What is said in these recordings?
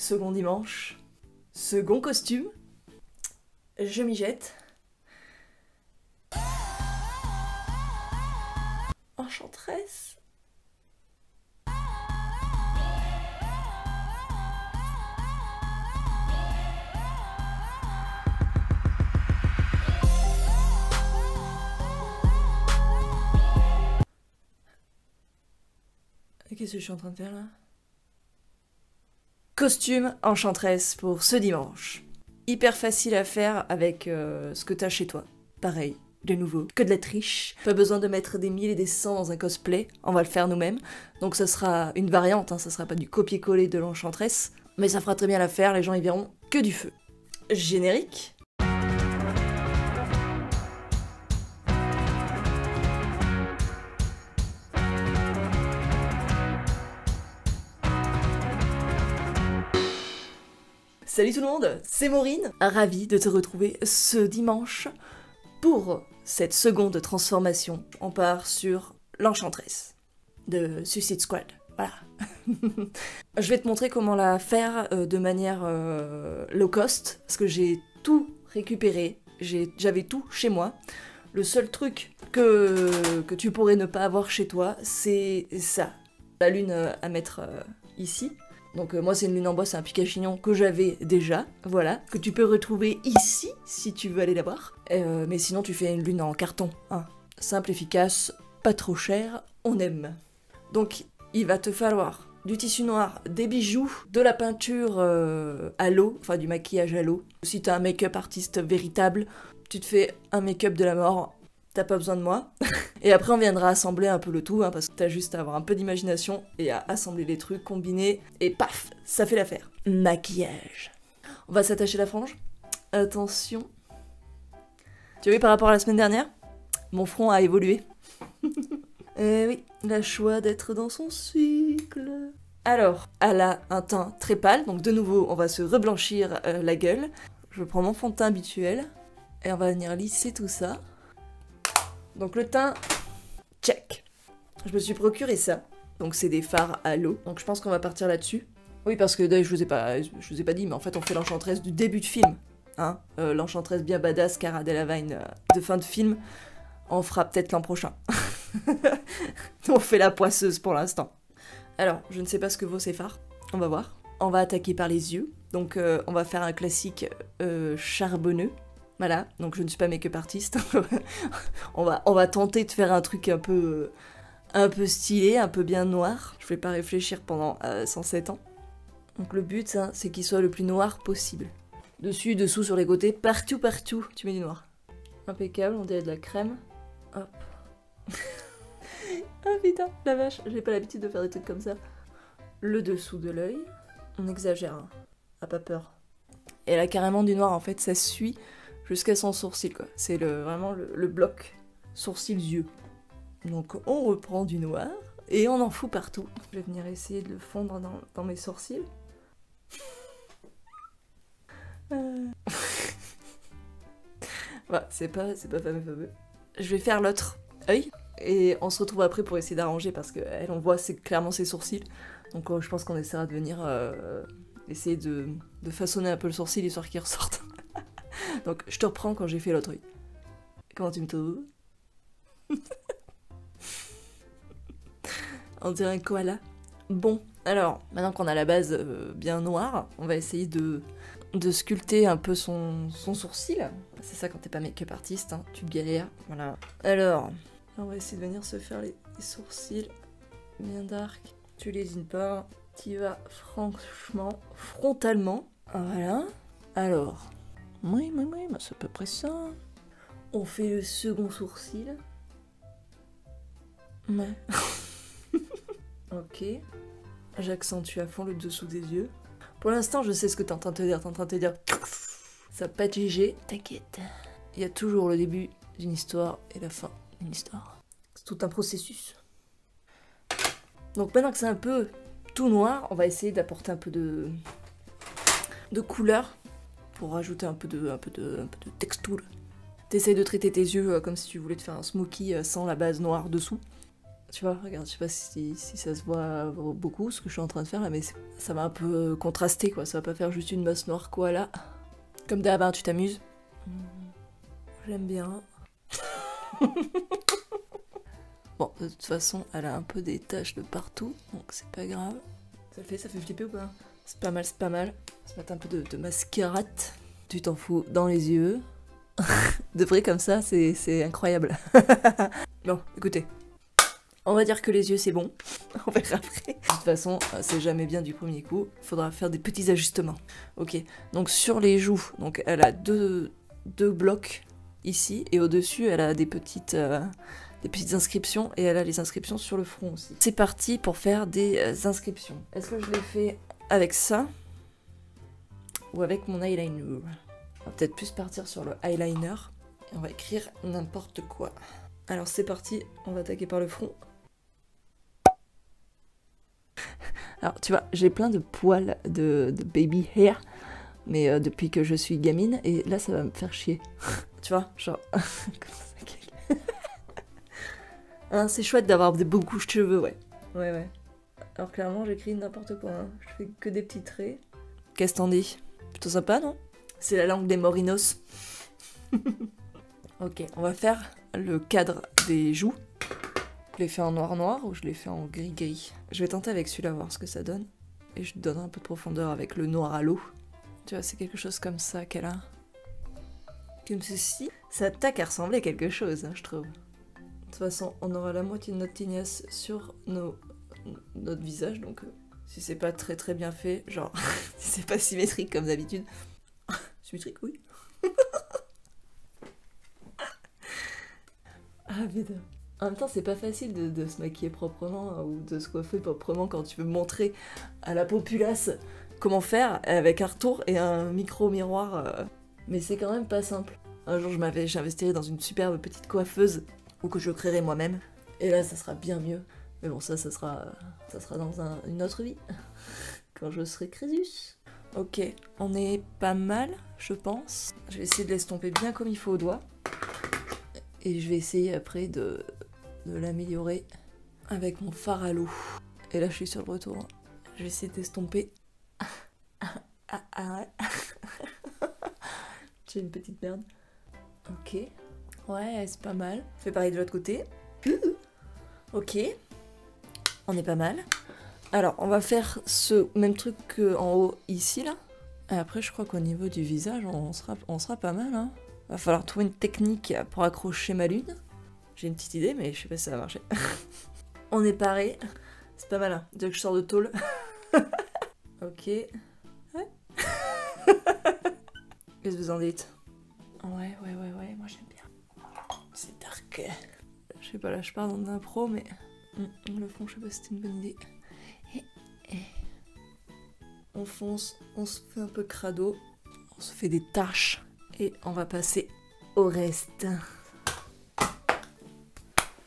second dimanche, second costume, je m'y jette. Enchanteresse. Qu'est-ce que je suis en train de faire là? Costume enchanteresse pour ce dimanche. Hyper facile à faire avec ce que t'as chez toi. Pareil, de nouveau, que de la triche. Pas besoin de mettre des 1000 et des 100 dans un cosplay, on va le faire nous-mêmes. Donc ça sera une variante, hein, ça sera pas du copier-coller de l'enchanteresse. Mais ça fera très bien l'affaire, les gens y verront que du feu. Générique. Salut tout le monde, c'est Maureen, ravie de te retrouver ce dimanche pour cette seconde transformation. On part sur l'enchanteresse de Suicide Squad, voilà. Je vais te montrer comment la faire de manière low cost, parce que j'ai tout récupéré, j'avais tout chez moi. Le seul truc que tu pourrais ne pas avoir chez toi, c'est ça. La lune à mettre ici. Donc moi c'est une lune en bois, c'est un Picachignon que j'avais déjà, voilà, que tu peux retrouver ici si tu veux aller la voir. Mais sinon tu fais une lune en carton, hein. Simple, efficace, pas trop cher, on aime. Donc il va te falloir du tissu noir, des bijoux, de la peinture à l'eau, enfin du maquillage à l'eau. Si t'es un make-up artiste véritable, tu te fais un make-up de la mort, t'as pas besoin de moi. Et après on viendra assembler un peu le tout, hein, parce que t'as juste à avoir un peu d'imagination et à assembler les trucs, combiner, et paf, ça fait l'affaire. Maquillage. On va s'attacher la frange. Attention. Tu as vu par rapport à la semaine dernière, mon front a évolué. Eh oui, la choix d'être dans son cycle. Alors, elle a un teint très pâle, donc de nouveau on va se reblanchir la gueule. Je prends mon fond de teint habituel, et on va venir lisser tout ça. Donc le teint, check. Je me suis procuré ça. Donc c'est des fards à l'eau. Donc je pense qu'on va partir là-dessus. Oui, parce que je vous ai pas dit, mais en fait on fait l'enchanteresse du début de film. Hein, l'enchanteresse bien badass, Cara Delevingne de fin de film. On fera peut-être l'an prochain. On fait la poisseuse pour l'instant. Alors, je ne sais pas ce que vaut ces fards. On va voir. On va attaquer par les yeux. Donc on va faire un classique charbonneux. Voilà, donc je ne suis pas make-up artiste. on va tenter de faire un truc un peu stylé, un peu bien noir. Je vais pas réfléchir pendant 107 ans. Donc le but, hein, c'est qu'il soit le plus noir possible. Dessus, dessous, sur les côtés, partout, tu mets du noir. Impeccable, on dirait de la crème. Hop. Oh putain, la vache, j'ai pas l'habitude de faire des trucs comme ça. Le dessous de l'œil. On exagère, hein. A pas peur. Et là, carrément du noir, en fait, ça suit jusqu'à son sourcil, quoi. C'est vraiment le bloc sourcil-yeux. Donc on reprend du noir et on en fout partout. Je vais venir essayer de le fondre dans mes sourcils. Voilà, c'est pas fameux. Je vais faire l'autre œil et on se retrouve après pour essayer d'arranger parce qu'elle, on voit c'est clairement ses sourcils. Donc je pense qu'on essaiera de venir essayer de façonner un peu le sourcil histoire qu'il ressorte. Donc je te reprends quand j'ai fait l'autre œil. Comment tu me trouves? On dirait un koala. Bon, alors, maintenant qu'on a la base bien noire, on va essayer de sculpter un peu son sourcil. C'est ça quand t'es pas make-up artiste, hein, tu galères, voilà. Alors, on va essayer de venir se faire les sourcils bien dark. Tu lésines pas, t'y vas franchement, frontalement. Voilà. Alors, oui, bah, c'est à peu près ça. On fait le second sourcil. Ouais. Ok. J'accentue à fond le dessous des yeux. Pour l'instant, je sais ce que t'es en train de te dire. T'es en train de te dire... Ça va pas être GG. T'inquiète. Il y a toujours le début d'une histoire et la fin d'une histoire. C'est tout un processus. Donc maintenant que c'est un peu tout noir, on va essayer d'apporter un peu de couleur pour rajouter un peu de texture. T'essayes de traiter tes yeux comme si tu voulais te faire un smoky sans la base noire dessous. Tu vois, regarde, je sais pas si ça se voit beaucoup ce que je suis en train de faire là, mais ça va un peu contraster quoi, ça va pas faire juste une masse noire koala. Comme d'hab, hein, tu t'amuses. J'aime bien. Bon, de toute façon, elle a un peu des taches de partout, donc c'est pas grave. Ça fait flipper ou pas? C'est pas mal, c'est pas mal. On va se mettre un peu de mascarade. Tu t'en fous dans les yeux. De vrai comme ça, c'est incroyable. Bon, écoutez. On va dire que les yeux c'est bon. On verra après. De toute façon, c'est jamais bien du premier coup. Il faudra faire des petits ajustements. Ok, donc sur les joues, donc elle a deux blocs ici. Et au-dessus, elle a des petites inscriptions. Et elle a les inscriptions sur le front aussi. C'est parti pour faire des inscriptions. Est-ce que je les fais avec ça? Ou avec mon eyeliner? On va peut-être plus partir sur le eyeliner. Et on va écrire n'importe quoi. Alors c'est parti, on va attaquer par le front. Alors tu vois, j'ai plein de poils de baby hair, mais depuis que je suis gamine, et là ça va me faire chier. Tu vois, genre... Hein, c'est chouette d'avoir beaucoup de cheveux, ouais. Ouais. Alors clairement j'écris n'importe quoi, hein. Je fais que des petits traits. Qu'est-ce que t'en dis? Plutôt sympa, non? C'est la langue des morinos. Ok, on va faire le cadre des joues. Je l'ai fait en noir ou je l'ai fait en gris. Je vais tenter avec celui-là, voir ce que ça donne. Et je donnerai un peu de profondeur avec le noir à l'eau. Tu vois, c'est quelque chose comme ça qu'elle a. Comme ceci. Ça tac à ressembler à quelque chose, hein, je trouve. De toute façon, on aura la moitié de notre tignasse sur notre visage, donc si c'est pas très bien fait, genre, si c'est pas symétrique comme d'habitude. Symétrique, oui. Ah putain. En même temps, c'est pas facile de se maquiller proprement ou de se coiffer proprement quand tu veux montrer à la populace comment faire avec un retour et un micro-miroir. Mais c'est quand même pas simple. Un jour, j'investirai dans une superbe petite coiffeuse ou que je créerai moi-même. Et là, ça sera bien mieux. Mais bon, ça sera dans une autre vie. Quand je serai Crésus. Ok, on est pas mal, je pense. Je vais essayer de l'estomper bien comme il faut au doigt. Et je vais essayer après de l'améliorer avec mon fard à l'eau. Et là, je suis sur le retour. Je vais essayer d'estomper. J'ai une petite merde. Ok. Ouais, c'est pas mal. On fait pareil de l'autre côté. Ok. On est pas mal. Alors, on va faire ce même truc qu'en haut, ici, là. Et après, je crois qu'au niveau du visage, on sera pas mal, hein. Va falloir trouver une technique pour accrocher ma lune. J'ai une petite idée, mais je sais pas si ça va marcher. On est paré. C'est pas mal, hein. Dès que je sors de tôle. Ok. Ouais. Qu'est-ce que vous en dites? Ouais, moi j'aime bien. C'est dark. Je sais pas, là je pars dans l'impro, mais... le fond, je sais pas si c'était une bonne idée. On fonce, on se fait un peu crado. On se fait des taches. Et on va passer au reste.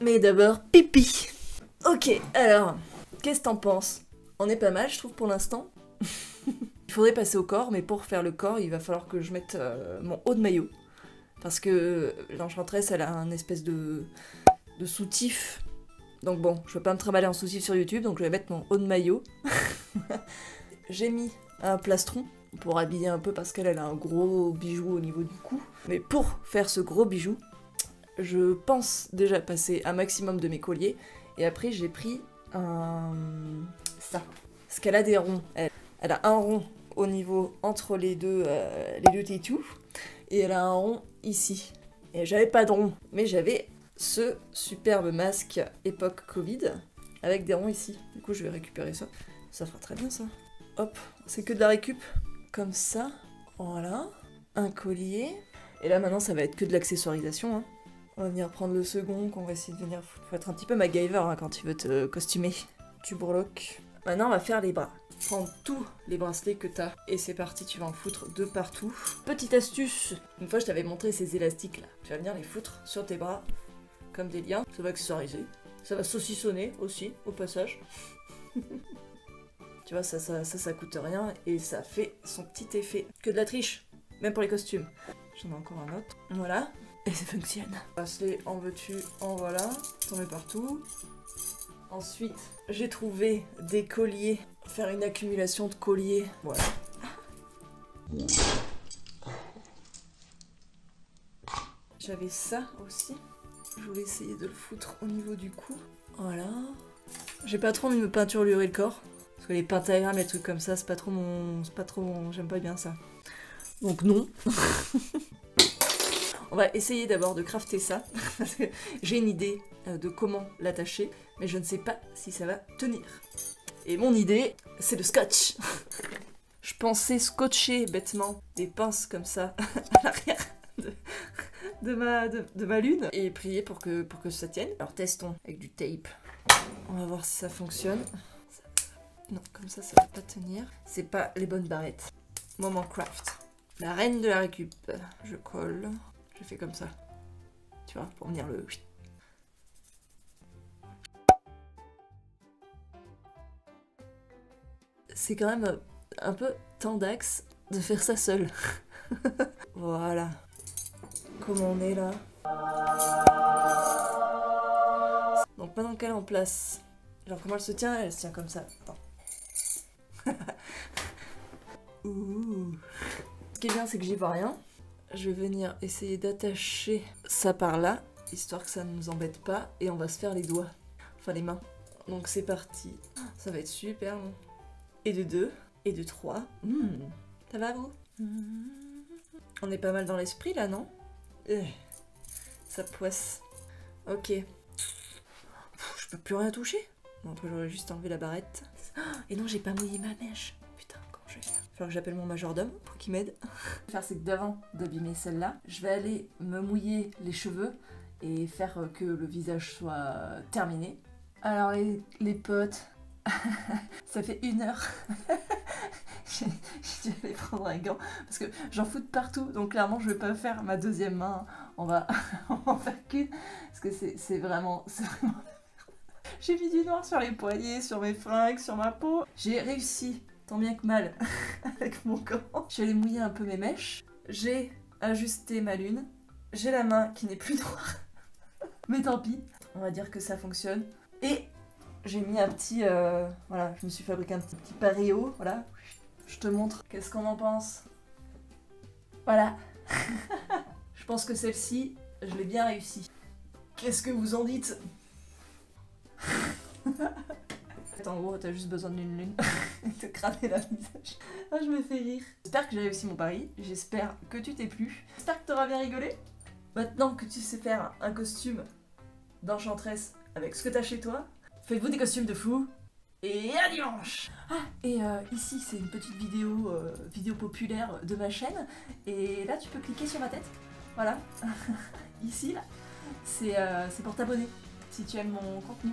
Mais d'abord, pipi. Ok, alors, qu'est-ce que t'en penses? On est pas mal, je trouve, pour l'instant. Il faudrait passer au corps, mais pour faire le corps, il va falloir que je mette mon haut de maillot. Parce que l'enchantresse, elle a un espèce de soutif. Donc bon, je veux pas me trimballer en soutif sur YouTube, donc je vais mettre mon haut de maillot. J'ai mis un plastron pour habiller un peu parce qu'elle a un gros bijou au niveau du cou. Mais pour faire ce gros bijou, je pense déjà passer un maximum de mes colliers. Et après, j'ai pris ça. Parce qu'elle a des ronds. Elle a un rond au niveau entre les deux tétous. Et elle a un rond ici. Et j'avais pas de rond. Mais j'avais ce superbe masque époque Covid avec des ronds ici. Du coup, je vais récupérer ça. Ça fera très bien ça. Hop, c'est que de la récup. Comme ça. Voilà. Un collier. Et là, maintenant, ça va être que de l'accessoirisation. Hein. On va venir prendre le second, qu'on va essayer de venir... Faut être un petit peu MacGyver hein, quand tu veux te costumer. Tu breloques. Maintenant, on va faire les bras. Prends tous les bracelets que t'as. Et c'est parti, tu vas en foutre de partout. Petite astuce. Une fois, je t'avais montré ces élastiques là. Tu vas venir les foutre sur tes bras. Comme des liens. Ça va accessoiriser. Ça va saucissonner aussi, au passage. Tu vois, ça coûte rien. Et ça fait son petit effet. Que de la triche. Même pour les costumes. J'en ai encore un autre. Voilà. Et ça fonctionne. Bracelet, en veux-tu, en voilà. T'en mets partout. Ensuite, j'ai trouvé des colliers. Faire une accumulation de colliers. Voilà. J'avais ça aussi. Je voulais essayer de le foutre au niveau du cou. Voilà. J'ai pas trop envie de me peinturer le corps. Parce que les pentagrammes, les trucs comme ça, c'est pas trop mon... J'aime pas bien ça. Donc non. On va essayer d'abord de crafter ça. Parce que j'ai une idée de comment l'attacher. Mais je ne sais pas si ça va tenir. Et mon idée, c'est le scotch. Je pensais scotcher bêtement des pinces comme ça à l'arrière de ma lune et prier pour que ça tienne. Alors testons avec du tape. On va voir si ça fonctionne. Non, comme ça va pas tenir. C'est pas les bonnes barrettes. Moment craft. La reine de la récup. Je colle. Je fais comme ça. Tu vois, pour venir le... C'est quand même un peu tendax de faire ça seul. Voilà. Comment on est là. Donc maintenant qu'elle est en place, genre comment elle se tient? Elle se tient comme ça. Attends. Ouh. Ce qui est bien, c'est que j'y vois rien. Je vais venir essayer d'attacher ça par là, histoire que ça ne nous embête pas, et on va se faire les doigts, enfin les mains. Donc c'est parti. Ça va être super long. Et de 2, et de 3. Ça va vous? On est pas mal dans l'esprit là, non? Ça poisse. Ok. Je peux plus rien toucher. Bon, après j'aurais juste enlevé la barrette. Et non, j'ai pas mouillé ma mèche. Putain, comment je vais faire? Il va falloir que j'appelle mon majordome pour qu'il m'aide. Ce que je vais faire, c'est que d'avant d'abîmer celle-là, je vais aller me mouiller les cheveux et faire que le visage soit terminé. Alors les potes, ça fait 1 heure. J'ai dû aller prendre un gant parce que j'en fous de partout, donc clairement je vais pas faire ma deuxième main, on va en faire qu'une parce que c'est vraiment... J'ai mis du noir sur les poignets, sur mes fringues, sur ma peau. J'ai réussi, tant bien que mal, avec mon gant. Je suis allée mouiller un peu mes mèches, j'ai ajusté ma lune, j'ai la main qui n'est plus noire, mais tant pis, on va dire que ça fonctionne. Et j'ai mis un petit... voilà, je me suis fabriqué un petit paréo, voilà. Je te montre. Qu'est-ce qu'on en pense? Voilà. Je pense que celle-ci, je l'ai bien réussi. Qu'est-ce que vous en dites? En gros, t'as juste besoin d'une lune et te cramer la visage. Ah, je me fais rire. J'espère que j'ai réussi mon pari. J'espère que tu t'es plu. J'espère que t'auras bien rigolé. Maintenant que tu sais faire un costume d'enchantresse avec ce que t'as chez toi, faites-vous des costumes de fou. Et à dimanche! Ah, et ici c'est une petite vidéo populaire de ma chaîne, et là tu peux cliquer sur ma tête, voilà, ici là, c'est pour t'abonner, si tu aimes mon contenu.